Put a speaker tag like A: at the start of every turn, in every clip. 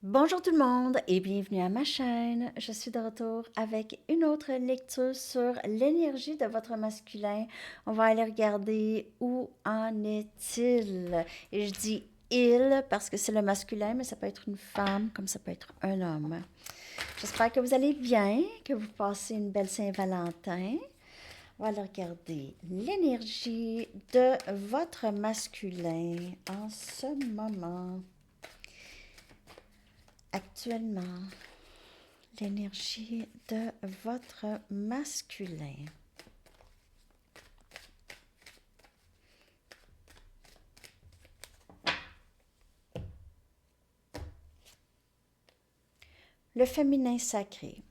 A: Bonjour tout le monde et bienvenue à ma chaîne. Je suis de retour avec une autre lecture sur l'énergie de votre masculin. On va aller regarder où en est-il. Et je dis il parce que c'est le masculin, mais ça peut être une femme comme ça peut être un homme. J'espère que vous allez bien, que vous passez une belle Saint-Valentin. On va aller regarder l'énergie de votre masculin en ce moment. Actuellement, l'énergie de votre masculin. Le féminin sacré.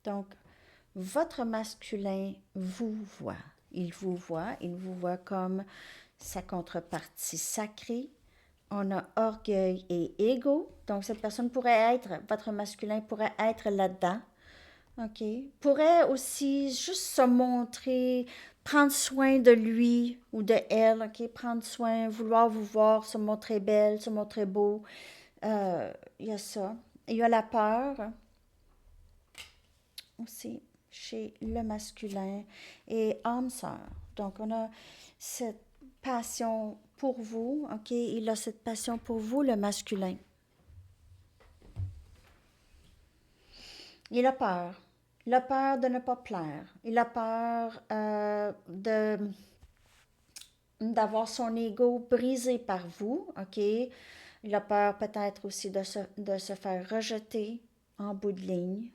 A: Donc, votre masculin vous voit. Il vous voit comme sa contrepartie sacrée. On a orgueil et ego. Donc, cette personne pourrait être, votre masculin pourrait être là-dedans. OK. Pourrait aussi juste se montrer, prendre soin de lui ou de elle, OK. Prendre soin, vouloir vous voir, se montrer belle, se montrer beau. Il y a ça. Il y a la peur aussi chez le masculin et âme sœur. Donc, on a cette passion pour vous, OK. Il a cette passion pour vous, le masculin. Il a peur. Il a peur de ne pas plaire. Il a peur d'avoir son ego brisé par vous, OK? Il a peur peut-être aussi de se faire rejeter en bout de ligne.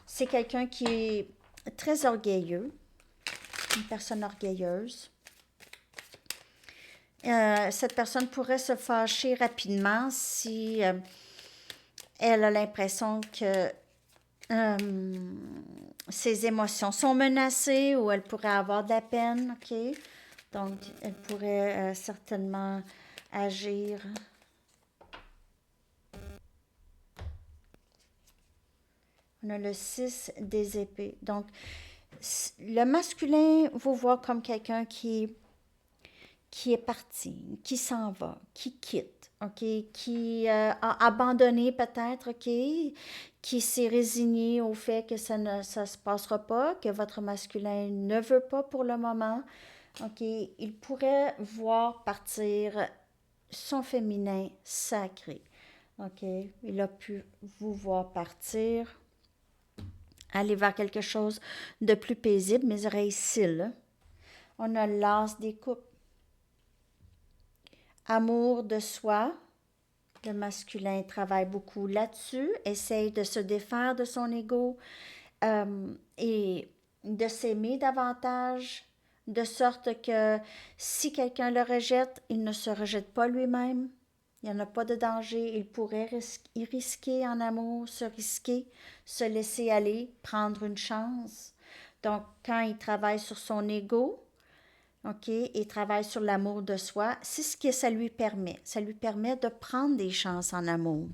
A: C'est quelqu'un qui est très orgueilleux, une personne orgueilleuse. Cette personne pourrait se fâcher rapidement si elle a l'impression que euh, ses émotions sont menacées ou elle pourrait avoir de la peine, OK? Donc, elle pourrait certainement agir. On a le 6 des épées. Donc, le masculin vous voit comme quelqu'un qui est parti, qui s'en va, qui quitte, OK? Qui a abandonné peut-être, OK? Qui s'est résigné au fait que ça se passera pas, que votre masculin ne veut pas pour le moment. OK? Il pourrait voir partir son féminin sacré. OK? Il a pu vous voir partir, aller vers quelque chose de plus paisible, mais réussir. On a l'as des coupes. Amour de soi. Le masculin travaille beaucoup là-dessus, essaye de se défaire de son ego et de s'aimer davantage, de sorte que si quelqu'un le rejette, il ne se rejette pas lui-même. Il n'y en a pas de danger. Il pourrait risquer en amour, se risquer, se laisser aller, prendre une chance. Donc, quand il travaille sur son ego, OK, et travaille sur l'amour de soi, c'est ce que ça lui permet. Ça lui permet de prendre des chances en amour,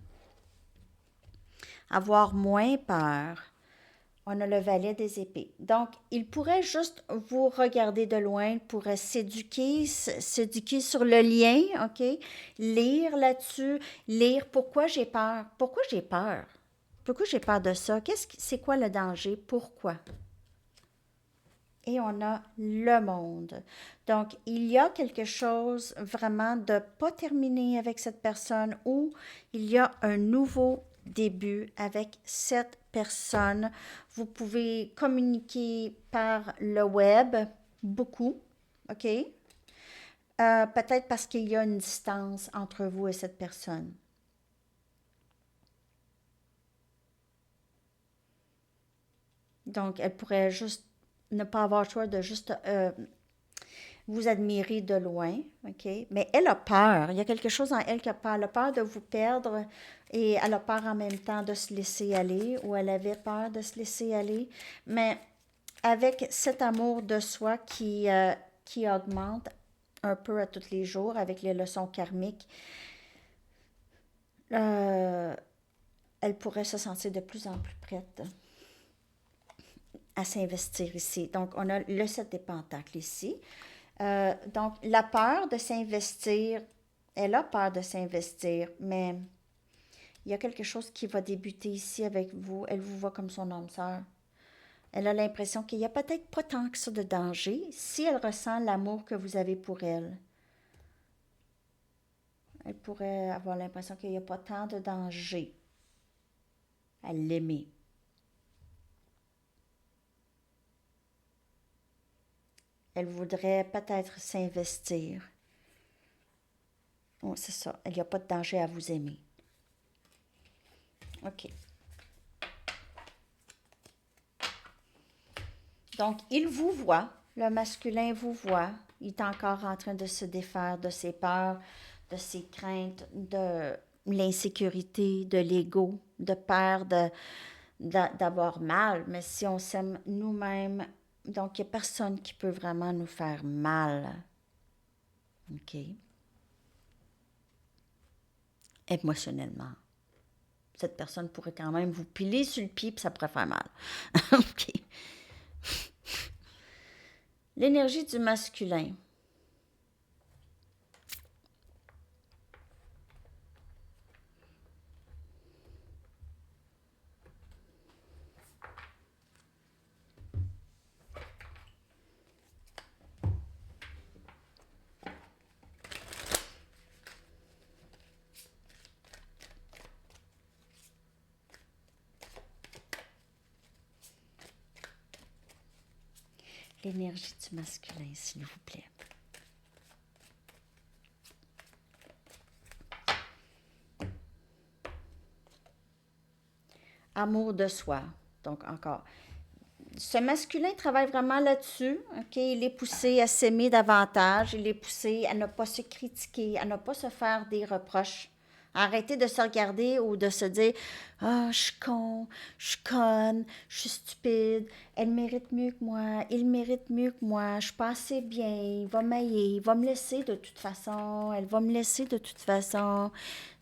A: avoir moins peur. On a le valet des épées. Donc, il pourrait juste vous regarder de loin, il pourrait s'éduquer sur le lien, OK? Lire là-dessus, lire pourquoi j'ai peur. Pourquoi j'ai peur? Pourquoi j'ai peur de ça? C'est quoi le danger? Pourquoi? Et on a le monde. Donc, il y a quelque chose vraiment de pas terminé avec cette personne ou il y a un nouveau début avec cette personne. Vous pouvez communiquer par le web beaucoup, OK? Peut-être parce qu'il y a une distance entre vous et cette personne. Donc, elle pourrait juste ne pas avoir le choix de juste vous admirez de loin, OK? Mais elle a peur. Il y a quelque chose en elle qui a peur. Elle a peur de vous perdre et elle a peur en même temps de se laisser aller ou elle avait peur de se laisser aller. Mais avec cet amour de soi qui augmente un peu à tous les jours avec les leçons karmiques, euh, elle pourrait se sentir de plus en plus prête à s'investir ici. Donc, on a le 7 des pentacles ici. Donc, la peur de s'investir, elle a peur de s'investir, mais il y a quelque chose qui va débuter ici avec vous. Elle vous voit comme son âme sœur. Elle a l'impression qu'il n'y a peut-être pas tant que ça de danger si elle ressent l'amour que vous avez pour elle. Elle pourrait avoir l'impression qu'il n'y a pas tant de danger à l'aimer. Elle voudrait peut-être s'investir. Oh, c'est ça. Il n'y a pas de danger à vous aimer. OK. Donc, il vous voit. Le masculin vous voit. Il est encore en train de se défaire de ses peurs, de ses craintes, de l'insécurité, de l'ego, de peur d'avoir mal. Mais si on s'aime nous-mêmes, donc il n'y a personne qui peut vraiment nous faire mal. OK? Émotionnellement. Cette personne pourrait quand même vous piler sur le pied puis ça pourrait faire mal. OK. L'énergie du masculin. L'énergie du masculin, s'il vous plaît. Amour de soi. Donc, encore. Ce masculin travaille vraiment là-dessus. OK? Il est poussé à s'aimer davantage. Il est poussé à ne pas se critiquer, à ne pas se faire des reproches. Arrêter de se regarder ou de se dire ah, je suis con, je suis conne, je suis stupide, elle mérite mieux que moi, il mérite mieux que moi, je suis pas assez bien, il va m'haïr, il va me laisser de toute façon, elle va me laisser de toute façon.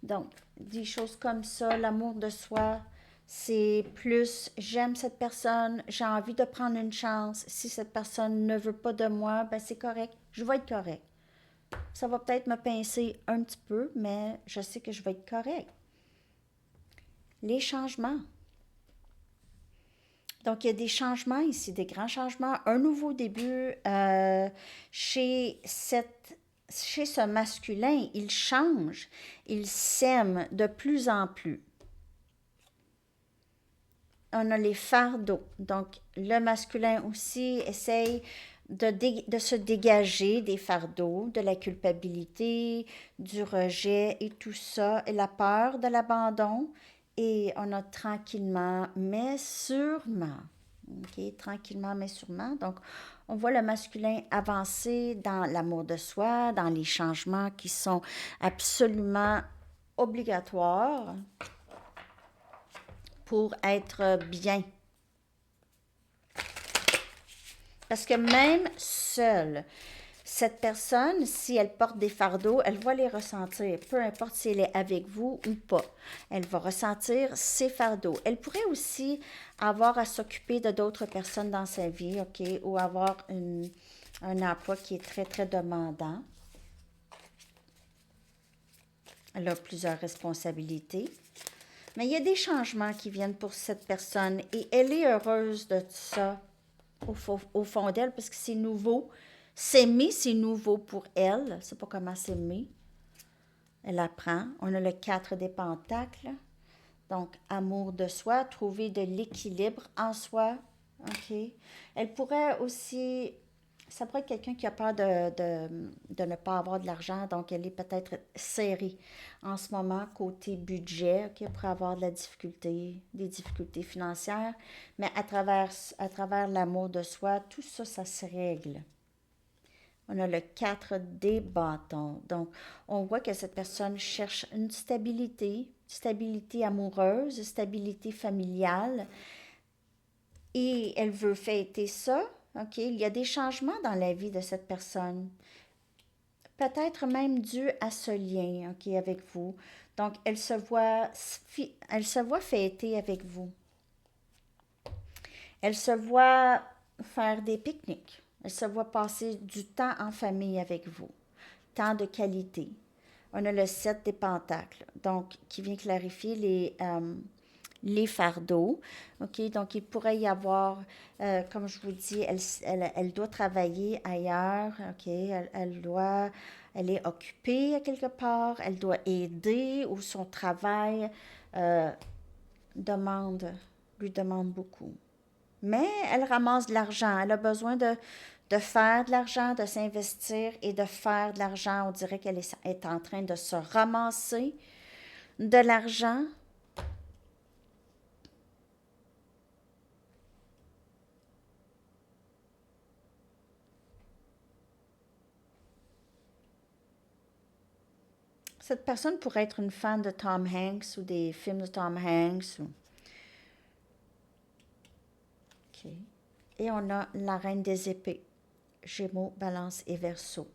A: Donc, des choses comme ça, l'amour de soi, c'est plus j'aime cette personne, j'ai envie de prendre une chance. Si cette personne ne veut pas de moi, ben c'est correct, je vais être correct. Ça va peut-être me pincer un petit peu, mais je sais que je vais être correct. Les changements. Donc, il y a des changements ici, des grands changements. Un nouveau début chez ce masculin. Il change, il s'aime de plus en plus. On a les fardeaux. Donc, le masculin aussi essaye de se dégager des fardeaux, de la culpabilité, du rejet et tout ça, et la peur de l'abandon. Et on a tranquillement, mais sûrement, OK, tranquillement, mais sûrement. Donc, on voit le masculin avancer dans l'amour de soi, dans les changements qui sont absolument obligatoires pour être bien. Parce que même seule, cette personne, si elle porte des fardeaux, elle va les ressentir, peu importe si elle est avec vous ou pas. Elle va ressentir ses fardeaux. Elle pourrait aussi avoir à s'occuper de d'autres personnes dans sa vie, OK, ou avoir un emploi qui est très, très demandant. Elle a plusieurs responsabilités. Mais il y a des changements qui viennent pour cette personne et elle est heureuse de ça au fond d'elle parce que c'est nouveau. S'aimer, c'est nouveau pour elle. Elle ne sait pas comment s'aimer. Elle apprend. On a le 4 des pentacles. Donc, amour de soi, trouver de l'équilibre en soi. OK. Elle pourrait aussi... Ça pourrait être quelqu'un qui a peur de ne pas avoir de l'argent, donc elle est peut-être serrée en ce moment côté budget, OK, elle pourrait avoir de la difficulté, des difficultés financières, mais à travers l'amour de soi, tout ça, ça se règle. On a le 4 des bâtons. Donc, on voit que cette personne cherche une stabilité amoureuse, stabilité familiale, et elle veut fêter ça. OK, il y a des changements dans la vie de cette personne. Peut-être même dû à ce lien, OK, avec vous. Donc, elle se voit fêter avec vous. Elle se voit faire des pique-niques. Elle se voit passer du temps en famille avec vous, temps de qualité. On a le 7 des pentacles, donc qui vient clarifier les fardeaux. OK, donc il pourrait y avoir, comme je vous dis, elle doit travailler ailleurs. OK, elle est occupée à quelque part, elle doit aider ou son travail euh, demande, lui demande beaucoup. Mais elle ramasse de l'argent. Elle a besoin de faire de l'argent, de s'investir et de faire de l'argent. On dirait qu'elle est en train de se ramasser de l'argent. Cette personne pourrait être une fan de Tom Hanks ou des films de Tom Hanks. OK. Et on a la reine des épées. Gémeaux, Balance et Verseau.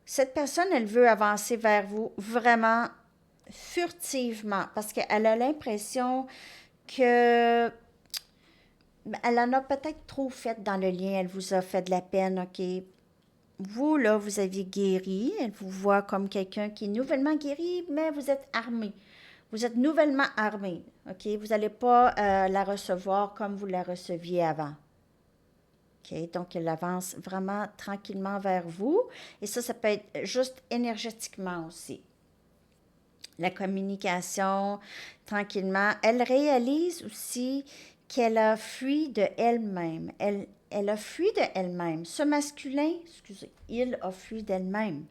A: Cette personne, elle veut avancer vers vous vraiment furtivement parce qu'elle a l'impression que elle en a peut-être trop fait dans le lien, elle vous a fait de la peine, OK? Vous, là, vous aviez guéri, elle vous voit comme quelqu'un qui est nouvellement guéri, mais vous êtes armé. Vous êtes nouvellement armé, OK? Vous n'allez pas la recevoir comme vous la receviez avant. OK? Donc, elle avance vraiment tranquillement vers vous. Et ça peut être juste énergétiquement aussi. La communication, tranquillement. Elle réalise aussi qu'elle a fui de elle-même. Elle a fui de elle-même. Ce masculin, excusez, il a fui d'elle-même.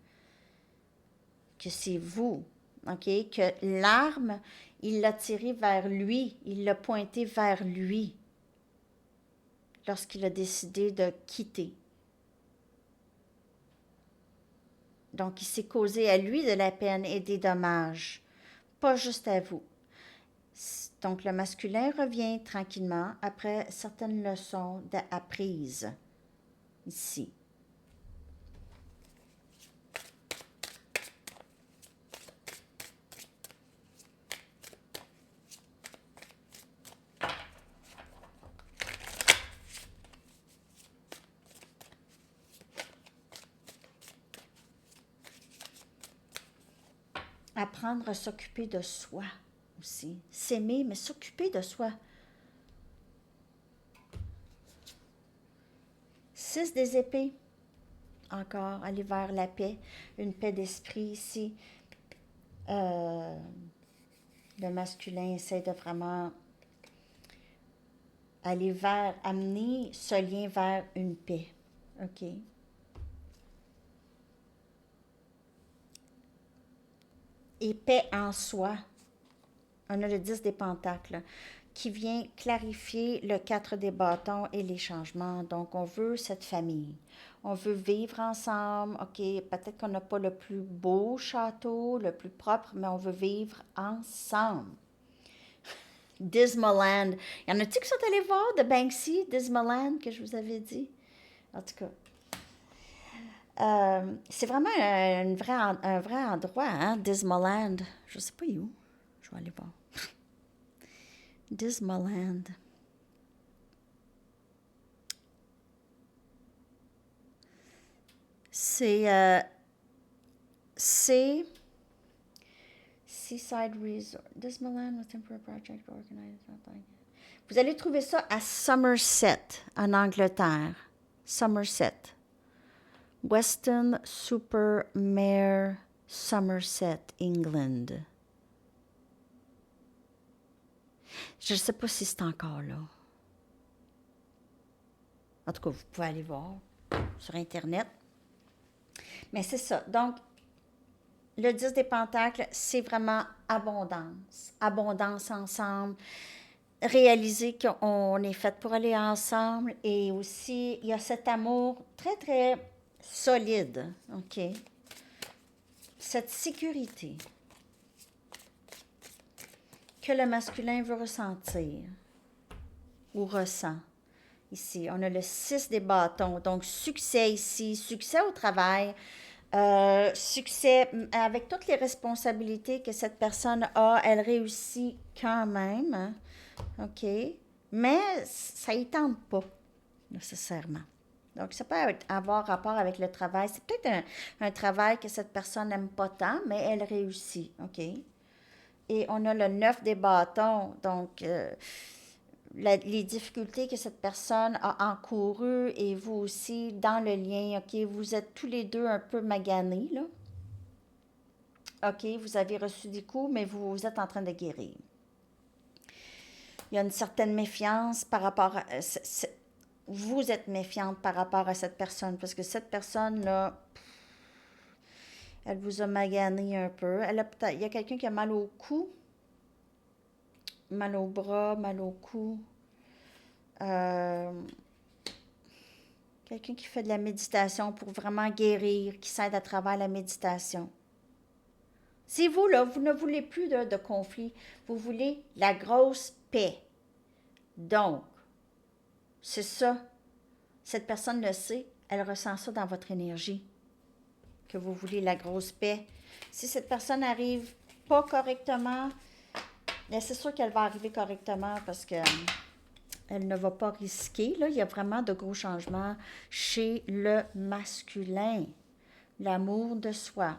A: Que c'est vous, OK? Que l'arme, il l'a tirée vers lui. Il l'a pointée vers lui lorsqu'il a décidé de quitter. Donc, il s'est causé à lui de la peine et des dommages, pas juste à vous. Donc, le masculin revient tranquillement après certaines leçons apprises ici. Apprendre à s'occuper de soi aussi. S'aimer, mais s'occuper de soi. 6 des épées. Encore, aller vers la paix. Une paix d'esprit ici. Euh, le masculin essaie de vraiment aller vers, amener ce lien vers une paix. OK? Et paix en soi. On a le 10 des pentacles qui vient clarifier le 4 des bâtons et les changements. Donc, on veut cette famille. On veut vivre ensemble. OK, peut-être qu'on n'a pas le plus beau château, le plus propre, mais on veut vivre ensemble. Dismaland. Il y en a-tu qui sont allés voir de Banksy, Dismaland, que je vous avais dit? En tout cas, c'est vraiment un vrai endroit, hein, Dismaland. Je sais pas où. Je vais aller voir. Dismaland. C'est Seaside Resort. Dismaland was temporary project organized. Vous allez trouver ça à Somerset, en Angleterre. Somerset. Weston-super-Mare, Somerset, England. Je ne sais pas si c'est encore là. En tout cas, vous pouvez aller voir sur Internet. Mais c'est ça. Donc, le 10 des pentacles, c'est vraiment abondance. Abondance ensemble. Réaliser qu'on est fait pour aller ensemble. Et aussi, il y a cet amour très, très solide. OK? Cette sécurité que le masculin veut ressentir ou ressent. Ici, on a le 6 des bâtons. Donc, succès ici, succès au travail, succès avec toutes les responsabilités que cette personne a, elle réussit quand même. OK? Mais ça y tente pas, nécessairement. Donc, ça peut avoir rapport avec le travail. C'est peut-être un travail que cette personne n'aime pas tant, mais elle réussit, OK? Et on a le 9 des bâtons, donc les difficultés que cette personne a encourues et vous aussi dans le lien, OK? Vous êtes tous les deux un peu maganés, là. OK, vous avez reçu des coups, mais vous êtes en train de guérir. Il y a une certaine méfiance par rapport à... vous êtes méfiante par rapport à cette personne, parce que cette personne-là, elle vous a magané un peu. Il y a quelqu'un qui a mal au cou, mal au bras, mal au cou. Euh, Quelqu'un qui fait de la méditation pour vraiment guérir, qui s'aide à travers la méditation. Si vous, là, vous ne voulez plus de conflit, vous voulez la grosse paix. Donc, c'est ça. Cette personne le sait, elle ressent ça dans votre énergie, que vous voulez la grosse paix. Si cette personne n'arrive pas correctement, bien, c'est sûr qu'elle va arriver correctement parce que elle ne va pas risquer. Là, il y a vraiment de gros changements chez le masculin. L'amour de soi.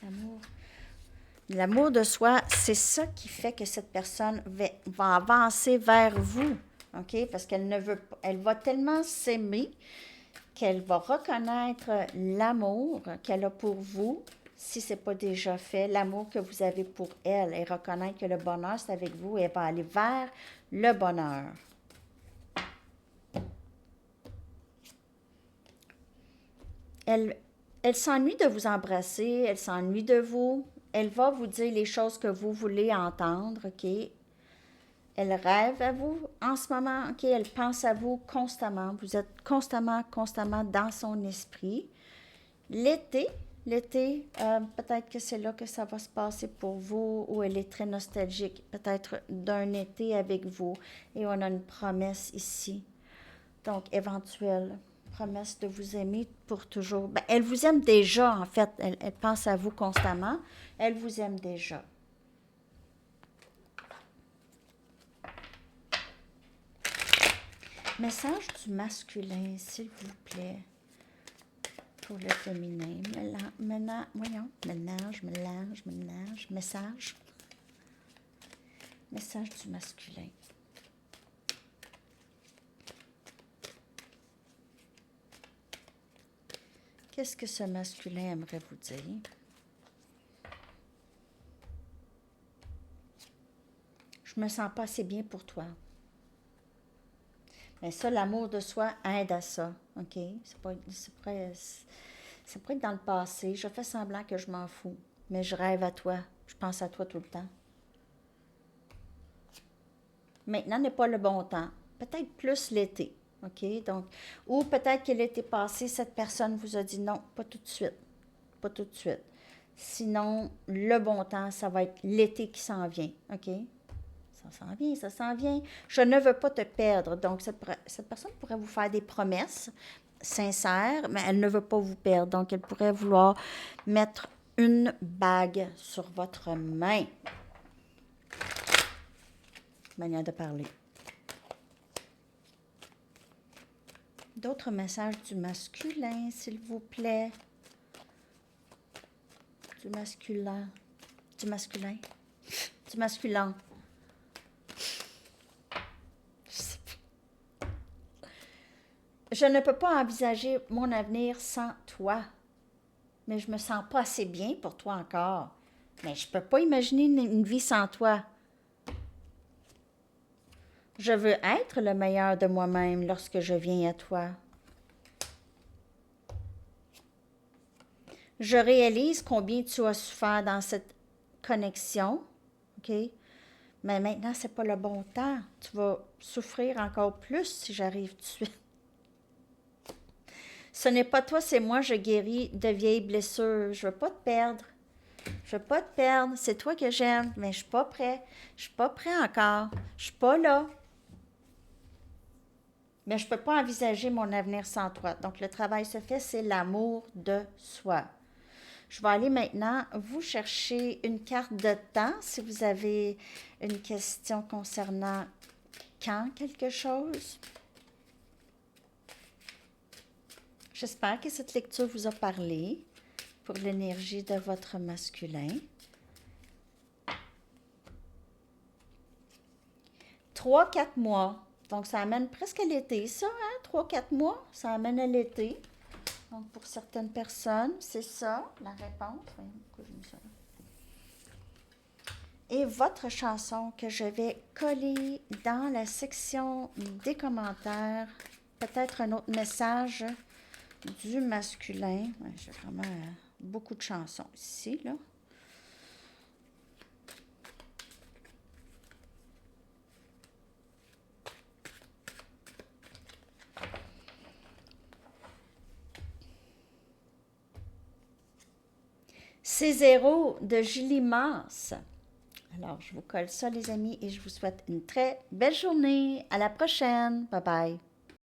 A: L'amour. L'amour de soi, c'est ça qui fait que cette personne va avancer vers vous. OK? Parce qu'elle ne veut pas, elle va tellement s'aimer qu'elle va reconnaître l'amour qu'elle a pour vous, si ce n'est pas déjà fait, l'amour que vous avez pour elle, et reconnaître que le bonheur, c'est avec vous, et elle va aller vers le bonheur. Elle s'ennuie de vous embrasser, elle s'ennuie de vous, elle va vous dire les choses que vous voulez entendre, OK? Elle rêve à vous en ce moment, OK? Elle pense à vous constamment. Vous êtes constamment, constamment dans son esprit. L'été, peut-être que c'est là que ça va se passer pour vous, où elle est très nostalgique, peut-être d'un été avec vous. Et on a une promesse ici. Donc, éventuelle promesse de vous aimer pour toujours. Ben, elle vous aime déjà, en fait. Elle pense à vous constamment. Elle vous aime déjà. Message du masculin, s'il vous plaît, pour le féminin. Ménage. Message du masculin. Qu'est-ce que ce masculin aimerait vous dire? Je me sens pas assez bien pour toi. Mais ça, l'amour de soi aide à ça, OK? Ça pourrait être dans le passé. Je fais semblant que je m'en fous, mais je rêve à toi. Je pense à toi tout le temps. Maintenant n'est pas le bon temps. Peut-être plus l'été, OK? Donc, ou peut-être que l'été passé, cette personne vous a dit non, pas tout de suite. Pas tout de suite. Sinon, le bon temps, ça va être l'été qui s'en vient, OK? Ça s'en vient. Je ne veux pas te perdre. Donc, cette personne pourrait vous faire des promesses sincères, mais elle ne veut pas vous perdre. Donc, elle pourrait vouloir mettre une bague sur votre main. Manière de parler. D'autres messages du masculin, s'il vous plaît. Du masculin. Du masculin. Du masculin. Je ne peux pas envisager mon avenir sans toi. Mais je me sens pas assez bien pour toi encore. Mais je peux pas imaginer une vie sans toi. Je veux être le meilleur de moi-même lorsque je viens à toi. Je réalise combien tu as souffert dans cette connexion, OK? Mais maintenant, c'est pas le bon temps. Tu vas souffrir encore plus si j'arrive tout de suite. Ce n'est pas toi, c'est moi, je guéris de vieilles blessures. Je veux pas te perdre. Je veux pas te perdre. C'est toi que j'aime, mais je suis pas prêt. Je suis pas prêt encore. Je suis pas là. Mais je peux pas envisager mon avenir sans toi. Donc, le travail se fait, c'est l'amour de soi. Je vais aller maintenant vous chercher une carte de temps si vous avez une question concernant quand quelque chose. J'espère que cette lecture vous a parlé pour l'énergie de votre masculin. 3-4 mois. Donc, ça amène presque à l'été, ça, hein? 3-4 mois, ça amène à l'été. Donc, pour certaines personnes, c'est ça, la réponse. Voyons, pourquoi j'ai mis ça là? Et votre chanson que je vais coller dans la section des commentaires. Peut-être un autre message du masculin. Ouais, j'ai vraiment beaucoup de chansons ici, là. C'est zéro de Julie Mars. Alors, je vous colle ça, les amis, et je vous souhaite une très belle journée. À la prochaine. Bye bye.